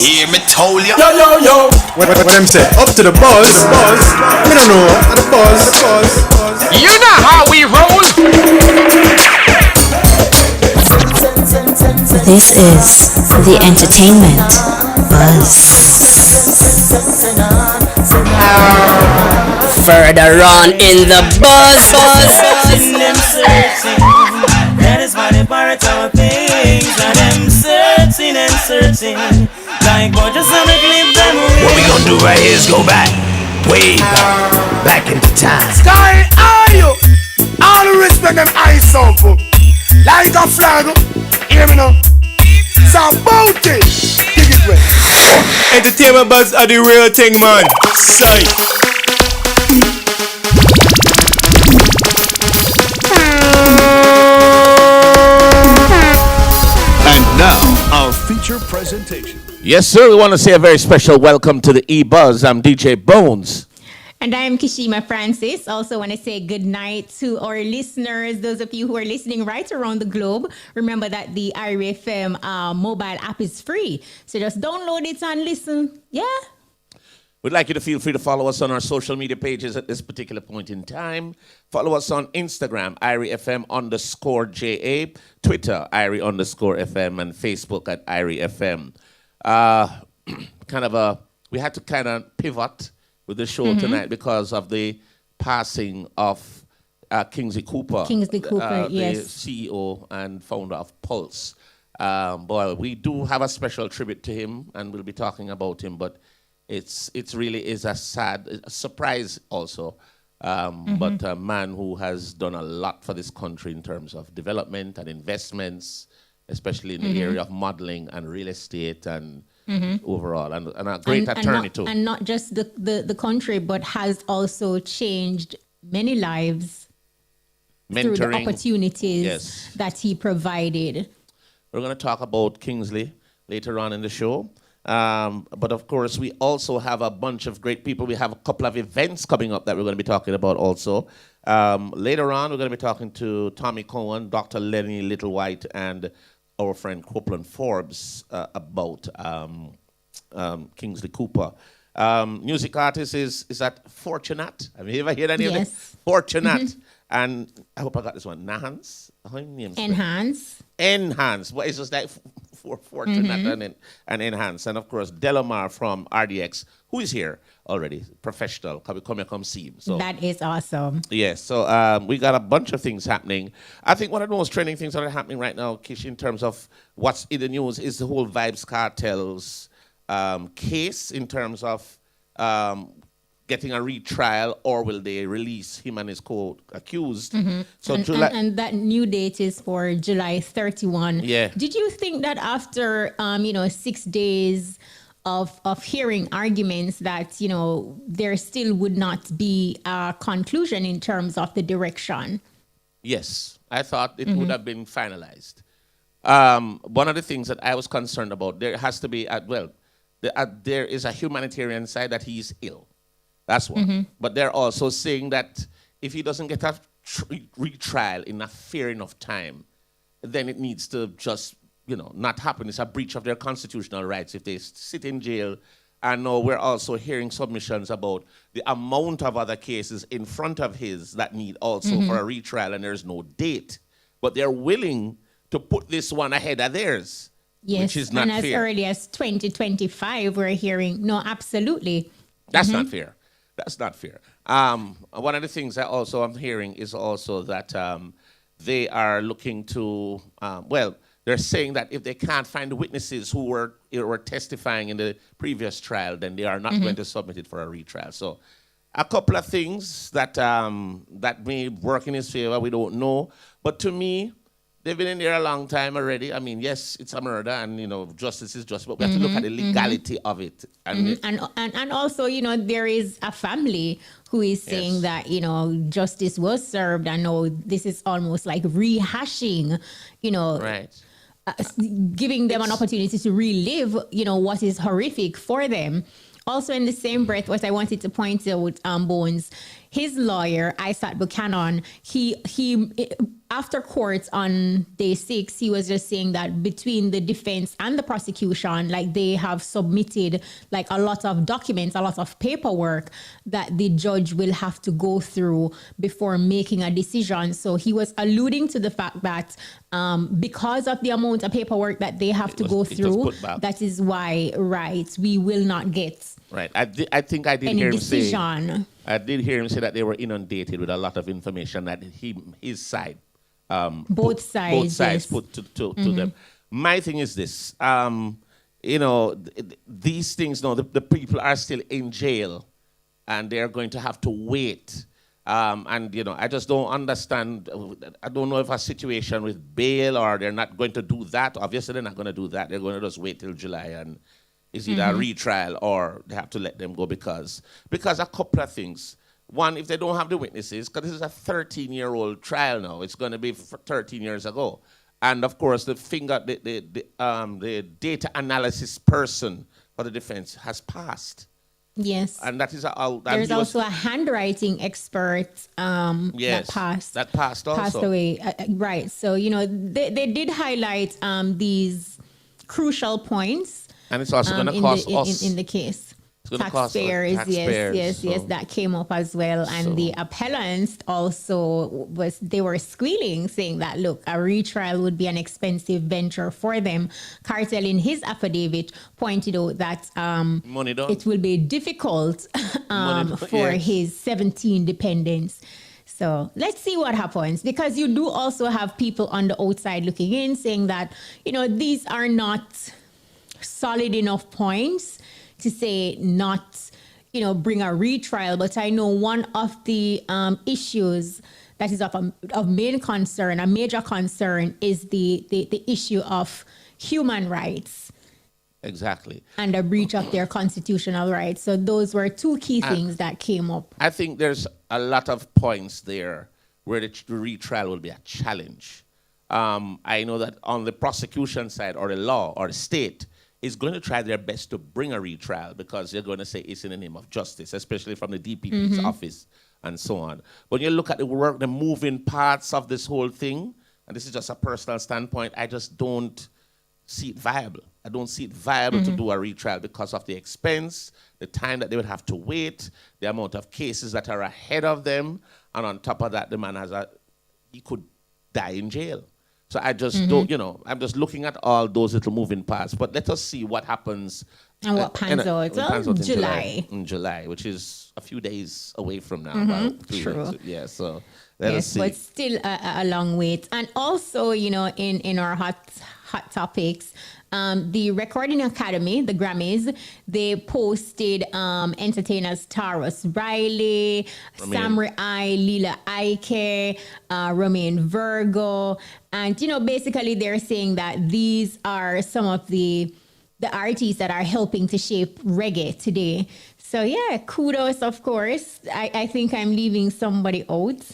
Hear me told you. Yo, yo, yo. What them say? Up to the buzz. Me don't know. The buzz. You know how we roll. This is the entertainment buzz. Further on in the buzz. That is why they pirate our things. And them searching and searching. Like gorgeous on a glimpse them away. What we gonna do right here is go back. Way back into time. Sky, are you? All the respect and ice up. Like a flag. Hear me now. It's about it. Dig it way. Entertainment buzz are the real thing, man. Sight. And now, our feature presentation. Yes, sir. We want to say a very special welcome to the EBUZZ. I'm DJ Bones. And I'm Kishima Francis. Also want to say good night to our listeners, those of you who are listening right around the globe. Remember that the RFM mobile app is free. So just download it and listen. Yeah. We'd like you to feel free to follow us on our social media pages at this particular point in time. Follow us on Instagram, IRIFM_JA, Twitter, IRI_FM, and Facebook at IRIFM. We had to kind of pivot with the show tonight because of the passing of Kingsley Cooper. Yes. The CEO and founder of Pulse. Boy, we do have a special tribute to him, and we'll be talking about him, but it's really is a surprise also. But a man who has done a lot for this country in terms of development and investments, especially in the area of modeling and real estate and overall, and a great attorney too. And not just the country, but has also changed many lives through the opportunities that he provided. We're going to talk about Kingsley later on in the show. But of course, we also have a bunch of great people. We have a couple of events coming up that we're going to be talking about also. Later on, we're going to be talking to Tommy Cowan, Dr. Lennie Littlewhite, and our friend Copeland Forbes about Kingsley Cooper. Music artist is that 4Tunat? Have you ever heard any of it? 4Tunat. And I hope I got this one. Nhance? Nhance. Well, it's just like 4Tunat and Nhance. And of course, Delomar from RDX, who is here already, professional. Can we come see him? So that is awesome. Yes. So we got a bunch of things happening. I think one of the most trending things that are happening right now, Kish, in terms of what's in the news, is the whole Vybz Kartel's case in terms of getting a retrial, or will they release him and his co-accused? So and that new date is for July 31. Yeah. Did you think that after 6 days of hearing arguments that there still would not be a conclusion in terms of the direction? Yes, I thought it would have been finalized. One of the things that I was concerned about, there has to be there is a humanitarian side that he's ill. That's one. But they're also saying that if he doesn't get a retrial in a fair enough time, then it needs to just, not happen. It's a breach of their constitutional rights if they sit in jail. And now we're also hearing submissions about the amount of other cases in front of his that need also for a retrial, and there's no date. But they're willing to put this one ahead of theirs, which is not fair. And as early as 2025, we're hearing, no, absolutely. That's not fair. That's not fair. One of the things that also I'm hearing is also that they are looking to, they're saying that if they can't find the witnesses who were testifying in the previous trial, then they are not going to submit it for a retrial. So a couple of things that may work in his favor, we don't know. But to me, they've been in there a long time already. I mean, yes, it's a murder, and justice is justice, but we have to look at the legality of it. And also, there is a family who is saying that justice was served. I know this is almost like rehashing, giving them an opportunity to relive, what is horrific for them. Also, in the same breath, what I wanted to point out, Bones, his lawyer, Isaac Buchanan, he after court on day 6, he was just saying that between the defense and the prosecution, like they have submitted like a lot of documents, a lot of paperwork that the judge will have to go through before making a decision. So he was alluding to the fact that because of the amount of paperwork that they have to go through, that is why, right, we will not get right. I think I did any hear him decision. say. I did hear him say that they were inundated with a lot of information that his side, both sides yes. put to them. My thing is this, these things. No, the people are still in jail, and they're going to have to wait. I just don't understand. I don't know if a situation with bail or they're not going to do that. Obviously, they're not going to do that. They're going to just wait till July and. It's either a retrial or they have to let them go because a couple of things. One, if they don't have the witnesses, because this is a 13-year-old trial now, it's going to be 13 years ago, and of course the data analysis person for the defense has passed. Yes, and that is there's also a handwriting expert. Yes, that passed away. Right. So they did highlight these crucial points. And it's also going to cost us in the case. Taxpayers, yes, that came up as well. And the appellants also they were squealing, saying that look, a retrial would be an expensive venture for them. Cartel in his affidavit pointed out that it will be difficult for his 17 dependents. So let's see what happens, because you do also have people on the outside looking in saying that, these are not solid enough points to say not, bring a retrial. But I know one of the issues that is of main concern, a major concern, is the issue of human rights. Exactly. And a breach of their constitutional rights. So those were two key things that came up. I think there's a lot of points there where the retrial will be a challenge. I know that on the prosecution side, or the law or the state, is going to try their best to bring a retrial because they're going to say it's in the name of justice, especially from the DPP's office and so on. When you look at the moving parts of this whole thing, and this is just a personal standpoint, I just don't see it viable. I don't see it viable to do a retrial because of the expense, the time that they would have to wait, the amount of cases that are ahead of them, and on top of that, the man he could die in jail. So I just don't, I'm just looking at all those little moving parts. But let us see what happens. And what pans out. Well, July. In July, which is a few days away from now. About 3 True. weeks. Yeah, so let us see. But still a long wait. And also, in our hot topics, the Recording Academy, the Grammys, they posted entertainers Taurus Riley, Samri I, Lila Ike, Romain Virgo. And, basically they're saying that these are some of the artists that are helping to shape reggae today. So, yeah, kudos, of course. I think I'm leaving somebody out.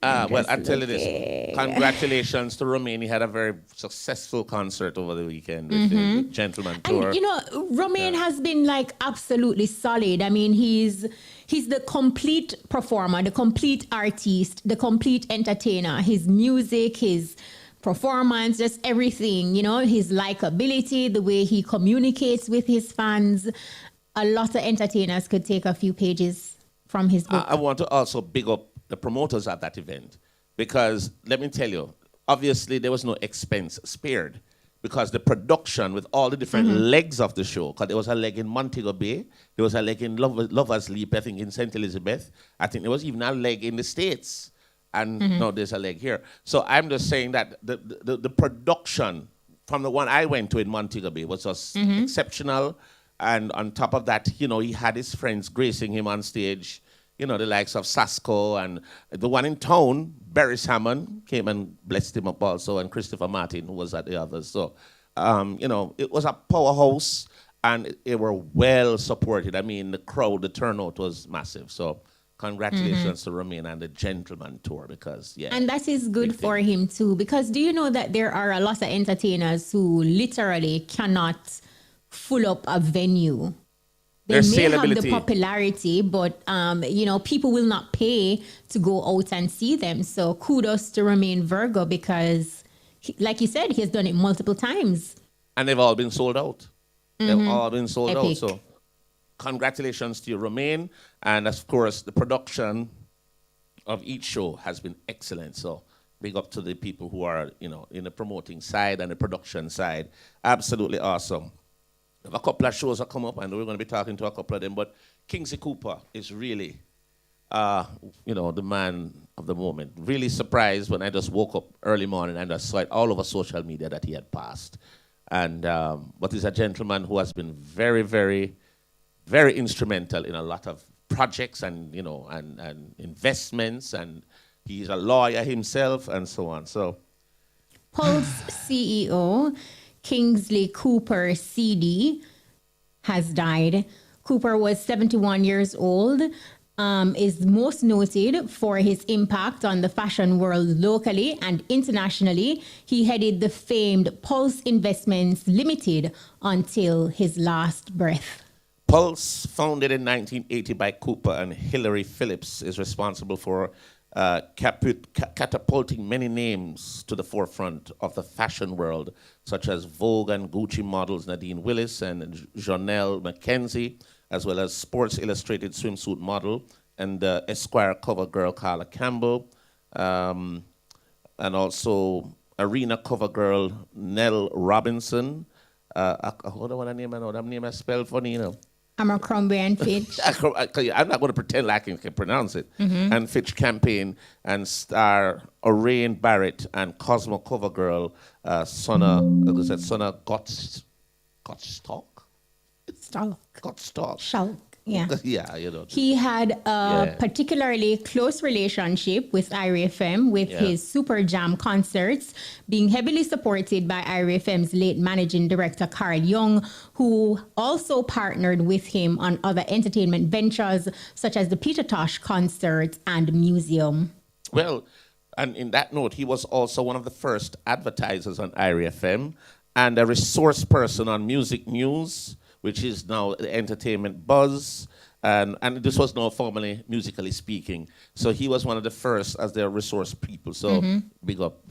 Well, I tell you this. Congratulations to Romain. He had a very successful concert over the weekend with the Gentleman Tour. And, Romain has been absolutely solid. I mean, he's the complete performer, the complete artist, the complete entertainer. His music, his performance, just everything, his likability, the way he communicates with his fans. A lot of entertainers could take a few pages from his book. I want to also big up the promoters at that event, because let me tell you, obviously there was no expense spared, because the production with all the different legs of the show, because there was a leg in Montego Bay, there was a leg in Lover's Leap, I think in St. Elizabeth, I think there was even a leg in the States, and now there's a leg here. So I'm just saying that the production from the one I went to in Montego Bay was just exceptional, and on top of that, he had his friends gracing him on stage. The likes of Sasko, and the one in town, Barry Salmon, came and blessed him up also, and Christopher Martin, who was at the others. So, it was a powerhouse, and they were well supported. I mean, the crowd, the turnout was massive. So, congratulations to Romain and the Gentleman Tour, because, yeah. And that is good for him, too, because do you know that there are a lot of entertainers who literally cannot full up a venue? They Their may have the saleability. popularity, but people will not pay to go out and see them. So kudos to Remain Virgo because, like you said, he has done it multiple times. And they've all been sold out. They've all been sold out. Epic. So congratulations to you, Romain. And of course, the production of each show has been excellent. So big up to the people who are, in the promoting side and the production side. Absolutely awesome. We have a couple of shows that come up, and we're going to be talking to a couple of them. But Kingsley Cooper is really, the man of the moment. Really surprised when I just woke up early morning and I saw it all over social media that he had passed. And but he's a gentleman who has been very, very, very instrumental in a lot of projects and and investments, and he's a lawyer himself and so on. So Pulse CEO Kingsley Cooper CD has died. Cooper was 71 years old, is most noted for his impact on the fashion world locally and internationally. He headed the famed Pulse Investments Limited until his last breath. Pulse, founded in 1980 by Cooper and Hilary Phillips, is responsible for catapulting many names to the forefront of the fashion world, such as Vogue and Gucci models Nadine Willis and Jonelle McKenzie, as well as Sports Illustrated swimsuit model and Esquire cover girl Carla Campbell, and also Arena cover girl Nell Robinson. Hold on, what name I know? That name I spelled funny, Abercrombie and Fitch. I'm not going to pretend like I can pronounce it. And Fitch campaign and star Orain Barrett and Cosmo cover girl Sonna Gottstock. Schalk. Yeah. Yeah, He had a particularly close relationship with IRFM with his Super Jam concerts, being heavily supported by IRFM's late managing director, Carl Young, who also partnered with him on other entertainment ventures, such as the Peter Tosh concert and museum. Well, and in that note, he was also one of the first advertisers on IRFM and a resource person on Music News, which is now the Entertainment Buzz, and this was now formerly Musically Speaking. So he was one of the first as their resource people. So big up,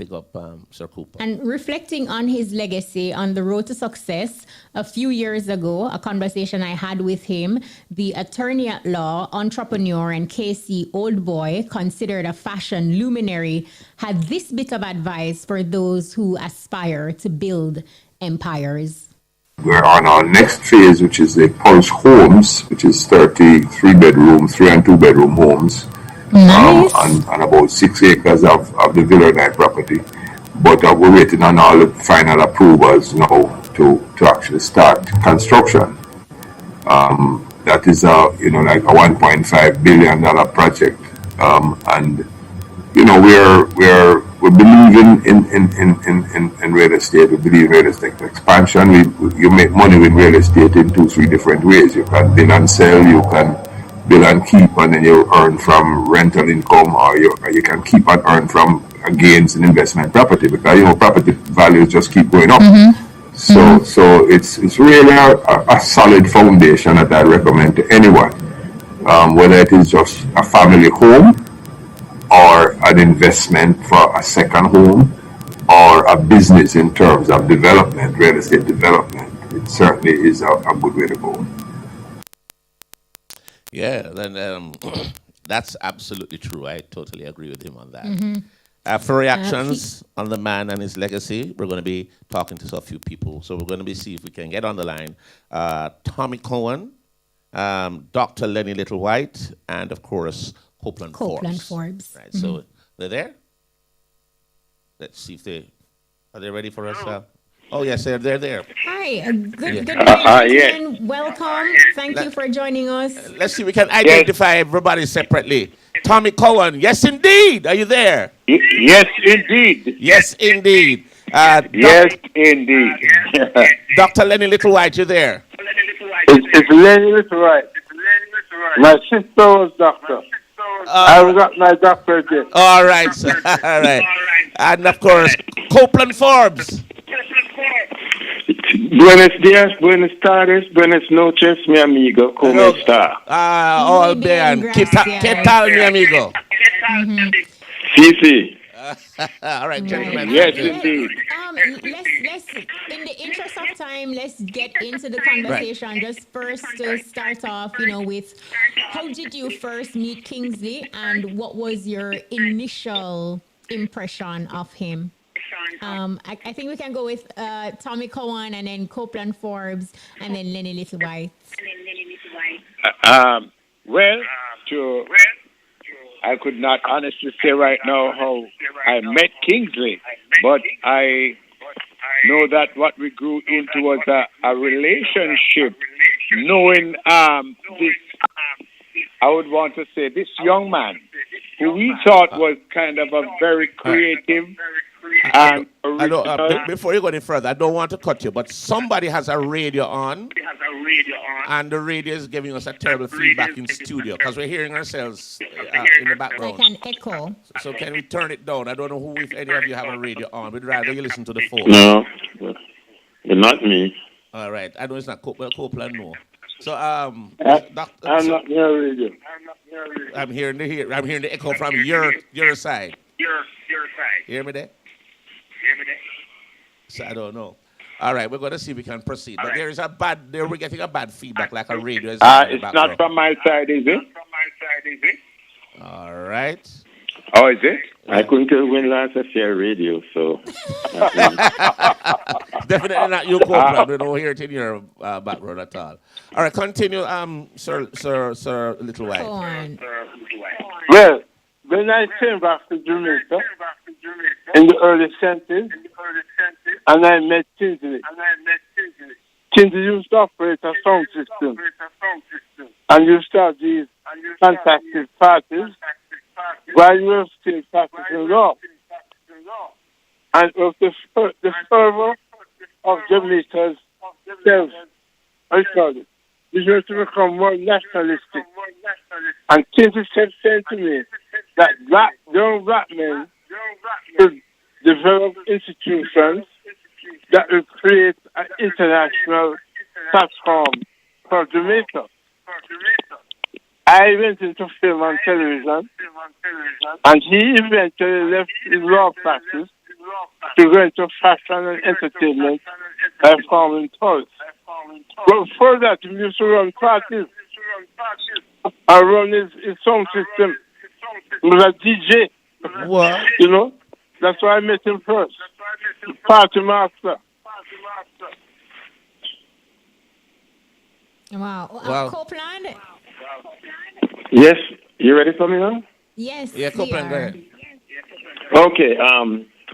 Sir Cooper. And reflecting on his legacy on the road to success, a few years ago, a conversation I had with him, the attorney at law, entrepreneur, and KC old boy, considered a fashion luminary, had this bit of advice for those who aspire to build empires. We're on our next phase, which is the Pulse Homes, which is 33 bedroom, 3 and 2 bedroom homes, Nice. and about 6 acres of the Villanite property. But we're waiting on all the final approvals now to actually start construction. That is like a $1.5 billion project, and we believe in real estate. We believe in real estate expansion. You make money with real estate in 2-3 different ways. You can build and sell, you can build and keep, and then you earn from rental income, or you can keep and earn from gains in investment property, because property values just keep going up. So it's really a solid foundation that I recommend to anyone, whether it is just a family home, or an investment for a second home, or a business in terms of development, real estate development. It certainly is a good way to go. Yeah, then that's absolutely true. I totally agree with him on that. For reactions on the man and his legacy, we're going to be talking to a few people. So we're going to see if we can get on the line. Tommy Cowan, Dr. Lennie Littlewhite, and of course, Copeland Forbes. Right, so they're there. Let's see if are they ready for us? Oh yes, they're there. Hi, good morning, welcome. Thank you for joining us. Let's see if we can identify everybody separately. Tommy Cowan, yes indeed. Are you there? Yes indeed. Yes indeed. Yes indeed. Dr. Lennie Littlewhite, you there? It's Lennie Littlewhite. My sister was doctor. I got my doctorate yet. All right, sir. All right. And of course, Copeland Forbes. Buenos días, buenas tardes, buenas noches, mi amigo. ¿Cómo está? All bien. ¿Qué tal, mi amigo? Sí, sí. All right, gentlemen. Yes, indeed. Let's in the interest of time, let's get into the conversation. Right. Just first to start off, with how did you first meet Kingsley and what was your initial impression of him? I think we can go with Tommy Cowan and then Copeland Forbes and then Lennie Littlewhite. Well, I could not honestly say right now how I met Kingsley, but I know that what we grew into was a relationship, knowing this, I would want to say, this young man, who we thought was kind of a very creative and I don't, original. before you go any further, I don't want to cut you, but somebody has a radio on, and the radio is giving us a terrible feedback in studio because we're hearing ourselves in the background. Like an echo. So can we turn it down? I don't know who, if any of you have a radio on. We'd rather you listen to the phone. No, not me. All right. I know it's not Copeland, no. So, I'm not near radio. I'm hearing the echo from your side. Hear me there? So I don't know. All right, we're going to see if we can proceed. But we're getting a bad feedback, like a radio is It's not from my side, is it? All right. Oh, is it? I couldn't tell when last I share radio, so. Definitely not you, Copeland. We don't hear it in your background at all. All right, continue, Sir Littlewhite. Go on. Well, when I came back to Jamaica in the early 70s, and I met Kingsley. Kingsley used to operate a sound system, and used to have these fantastic parties while you were still practicing law. And it was the fervor of Jamaica's self, we used to become more nationalistic. And Kingsley said to me that young black men should develop institutions that will create an international platform for Jamaica. I went into film and television, and he eventually left his law practice to go into fashion and entertainment by forming toys. But before that, he used to run parties and run his sound system. He was a DJ. What? That's why I met him first. Party master. Wow. Copeland? Yes, you ready for me now? Yes. Yeah, Copeland, go ahead. Okay,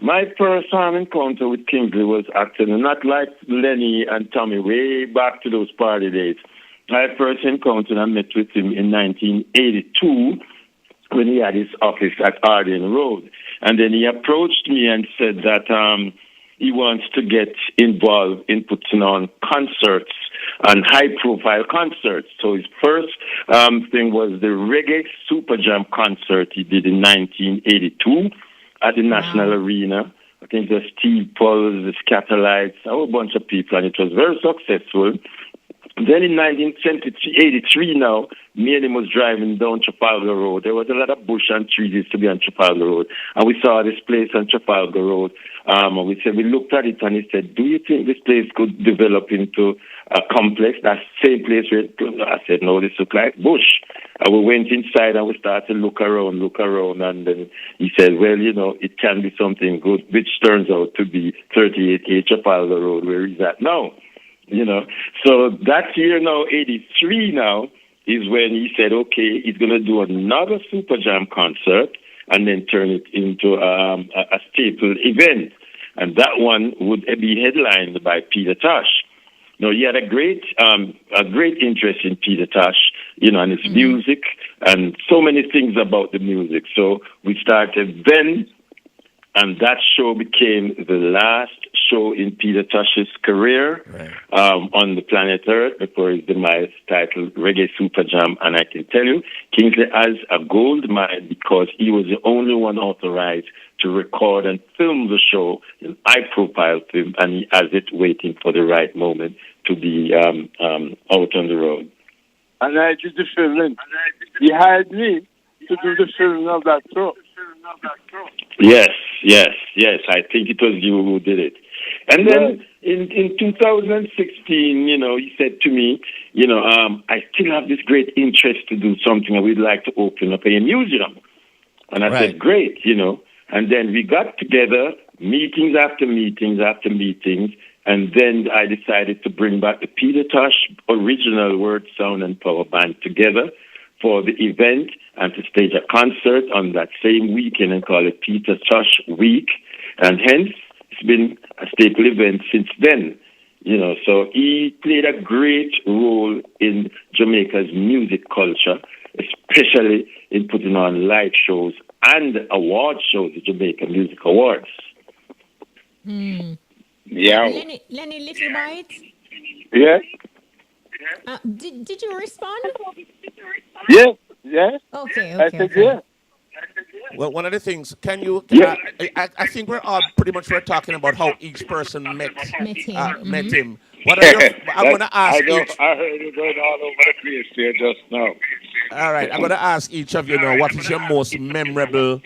my first time encounter with Kingsley was actually not like Lennie and Tommy way back to those party days. I first encountered and met with him in 1982 when he had his office at Arden Road. And then he approached me and said that he wants to get involved in putting on concerts and high-profile concerts. So his first thing was the Reggae Super Jam concert he did in 1982 at the National Arena. I think the Steve Pulse, the Scatterlights, a whole bunch of people, and it was very successful. Then in 1983 now, me and him was driving down Trafalgar Road. There was a lot of bush and trees used to be on Trafalgar Road. And we saw this place on Trafalgar Road. We looked at it and he said, do you think this place could develop into a complex? That same place where I said, no, this looks like bush. And we went inside and we started to look around. And then he said, well, it can be something good, which turns out to be 38A Trafalgar Road, where he's at now. So that year now, 83 now, is when he said, okay, he's going to do another Super Jam concert and then turn it into a staple event. And that one would be headlined by Peter Tosh. Now, he had a great interest in Peter Tosh, and his music and so many things about the music. So we started then, and that show became the last show in Peter Tosh's career on the planet Earth before his demise, titled Reggae Super Jam. And I can tell you, Kingsley has a gold mine because he was the only one authorized to record and film the show, an high-profile film, and he has it waiting for the right moment to be out on the road. And I did the filming. He hired me to do the filming of that show. Yes. I think it was you who did it. And then in 2016, he said to me, I still have this great interest to do something, and we'd like to open up a museum. And I said, great, And then we got together, meetings after meetings after meetings, and then I decided to bring back the Peter Tosh original Word, Sound, and Power Band together for the event and to stage a concert on that same weekend and call it Peter Tosh Week. And hence, it's been a staple event since then. So he played a great role in Jamaica's music culture, especially in putting on live shows and award shows, the Jamaica Music Awards. Yeah. Lennie, Little Bite? Yes. Did you respond? Yes. Yes. Okay. I said yes. Well, one of the things, can you? I think we're talking about how each person met him. What are your? I'm going to ask each. I heard you going all over the place here just now. All right, I'm going to ask each of you now. What is your most memorable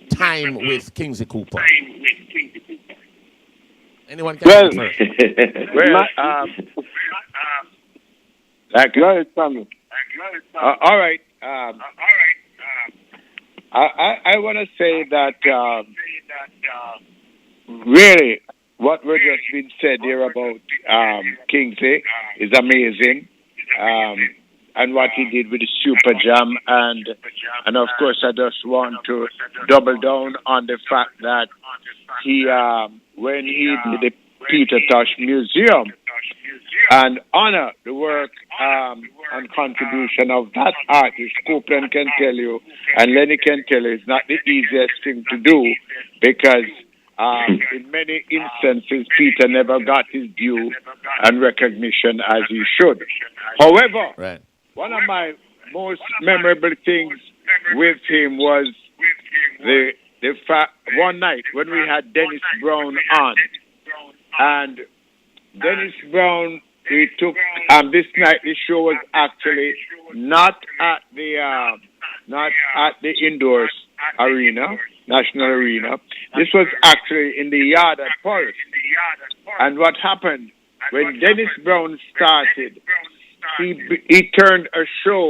time with Kingsley Cooper? Anyone can go first. All right. I want to say that really what we're just been said here about Kingsley is amazing, and what he did with the Super Jam, and of course I just want to double down on the fact that he when he did the Peter Tosh Museum and honor the work and contribution of that artist, Cowan can tell you, and Lennie can tell you, it's not the easiest thing to do because in many instances, Peter never got his due and recognition as he should. However, one of my most memorable things with him was the fact one night when we had Dennis Brown on, and Dennis Brown, we took this night. The show was actually not at the indoors arena, National Arena. This was actually in the yard at Forest. And what happened when Dennis Brown started? He turned a show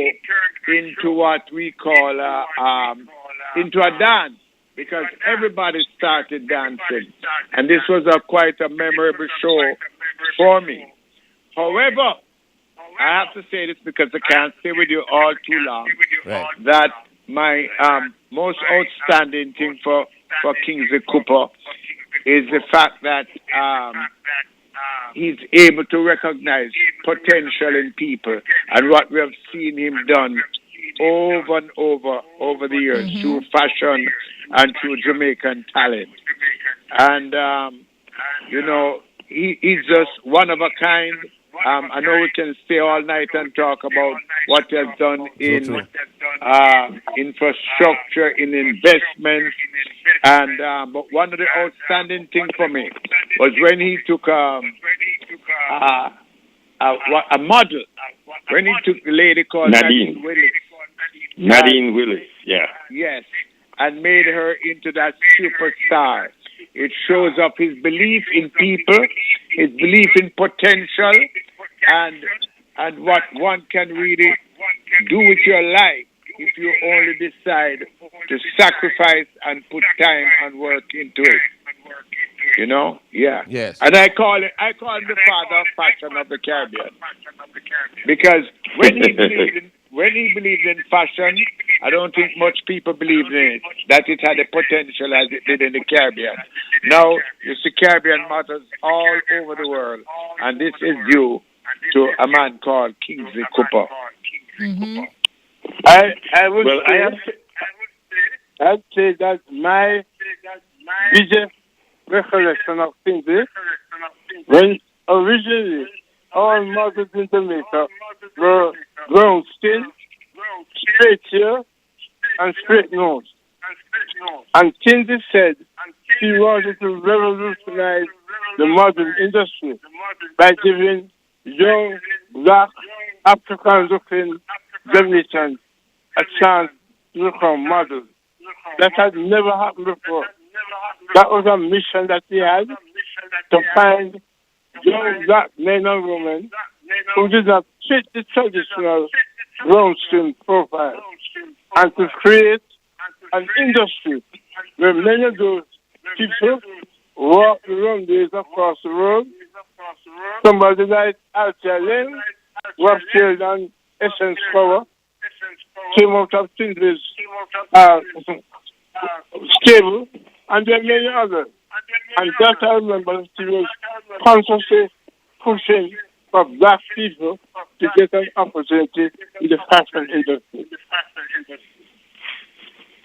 into what we call into a dance, because everybody started dancing, and this was quite a memorable show for me. However, I have to say this because I can't stay with you all too long. That my most outstanding thing for Kingsley Cooper is the fact that he's able to recognize potential in people, and what we have seen him done over and over the years through fashion and through Jamaican talent. And, he's just one of a kind. I know we can stay all night and talk about what he has done in infrastructure, in investment, and but one of the outstanding things for me was when he took a model, when he took the lady called Nadine Willis. Nadine Willis, yeah. Yes, and made her into that superstar. It shows up his belief in people, his belief in potential, and what one can really do with your life if you only decide to sacrifice and put time and work into it. Yeah. Yes. And I call him the father of fashion of the Caribbean, because when he believed in fashion, I don't think much people believed in it, that it had the potential as it did in the Caribbean. Now, you see Caribbean matters all over the world, and this is due to a man called Kingsley Cooper. Mm-hmm. I'd say that my biggest recollection of Kingsley When originally all mothers in Jamaica were brown skin, straight hair, and straight nose. And Kinsey said she wanted to revolutionize the modern industry by giving young, black, African-looking Jamaicans a chance to become models. That had never happened before. That was a mission that he had, to find young black men and women who did not fit the traditional brown skin profile, and to create an industry where many of those people walk the runways across the road. Somebody like Altia was killed on Essence Power, came out of Tinsley's stable, and there are many others. And that I remember he was consciously pushing for black people to get an opportunity in the fashion industry.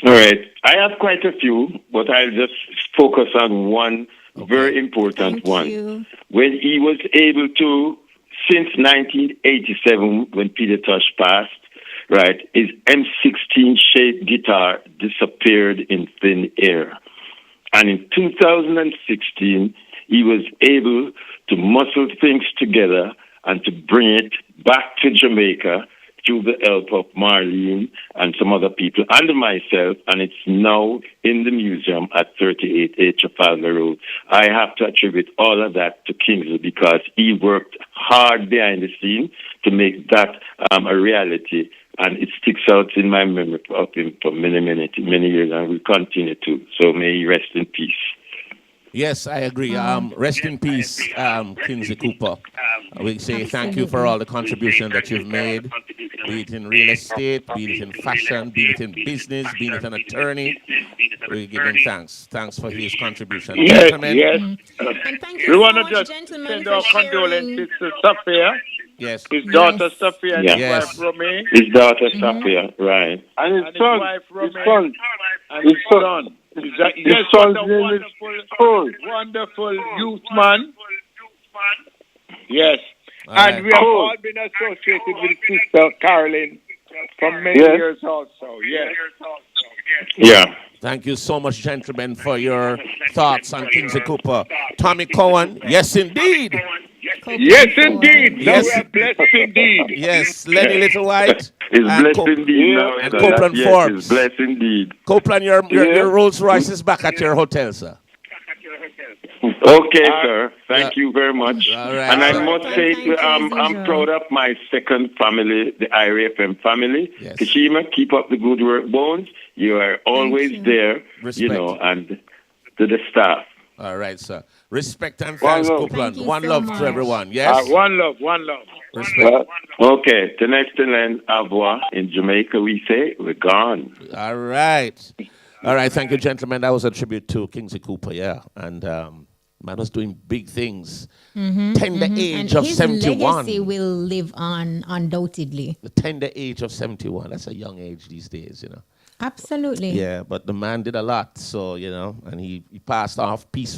All right. I have quite a few, but I'll just focus on one very important one. When he was able to, since 1987, when Peter Tosh passed, right, his M16 shaped guitar disappeared in thin air. And in 2016, he was able to muscle things together and to bring it back to Jamaica through the help of Marlene and some other people and myself, and it's now in the museum at 38A Trafalgar Road. I have to attribute all of that to Kingsley because he worked hard behind the scene to make that a reality, and it sticks out in my memory of him for many years, and will continue to. So may he rest in peace. Yes, I agree. Rest in peace, Kingsley Cooper. We say thank you for all the contribution that you've made, be it in real estate, be it in fashion, be it in business, be it an attorney. We give him thanks. Thanks for his contribution. Yes, Gentlemen. yes. And thank you We so want to much, just gentlemen, send for our sharing. condolences to Sophia. Yes. His daughter Sophia and his Yes. wife Romy. His daughter, Sophia, right. And his And son. wife His Romy. son. And his son. His son's name is Cole. Wonderful youth man. Yes. All And right. we have all been associated with Sister Carolyn for many Yes. years also. Yes. Yeah. Thank you so much, gentlemen, for your thoughts on Kingsley Cooper. Tommy Cowan, yes, indeed. Yes, indeed. Now Yes. we are blessed indeed. Yes, Lennie Little White. It's and blessed indeed now. and sir. Copeland Yes, Forbes. it's blessed indeed. Copeland, your Rolls Royce is back at your hotel, sir. Okay, sir. Thank you very much. All right. And I All right. must say, Thank you, as I'm usual. proud of my second family, the IRFM family. Yes. Kashima, keep up the good work, Bones. You are always you. there, Respect. and to the staff. All right, sir. Respect and One thanks, love. Copeland. Thank you One so love much. to everyone. Yes? One love, one love. Respect. Okay, the next land, Avois in Jamaica, we say, we're gone. All right. All right, thank you, gentlemen. That was a tribute to Kingsley Cooper, yeah. And man was doing big things. Tender age And of his 71. legacy will live on undoubtedly. The tender age of 71. That's a young age these days, you know. Absolutely. Yeah, but the man did a lot, so, you know, and he passed off peacefully.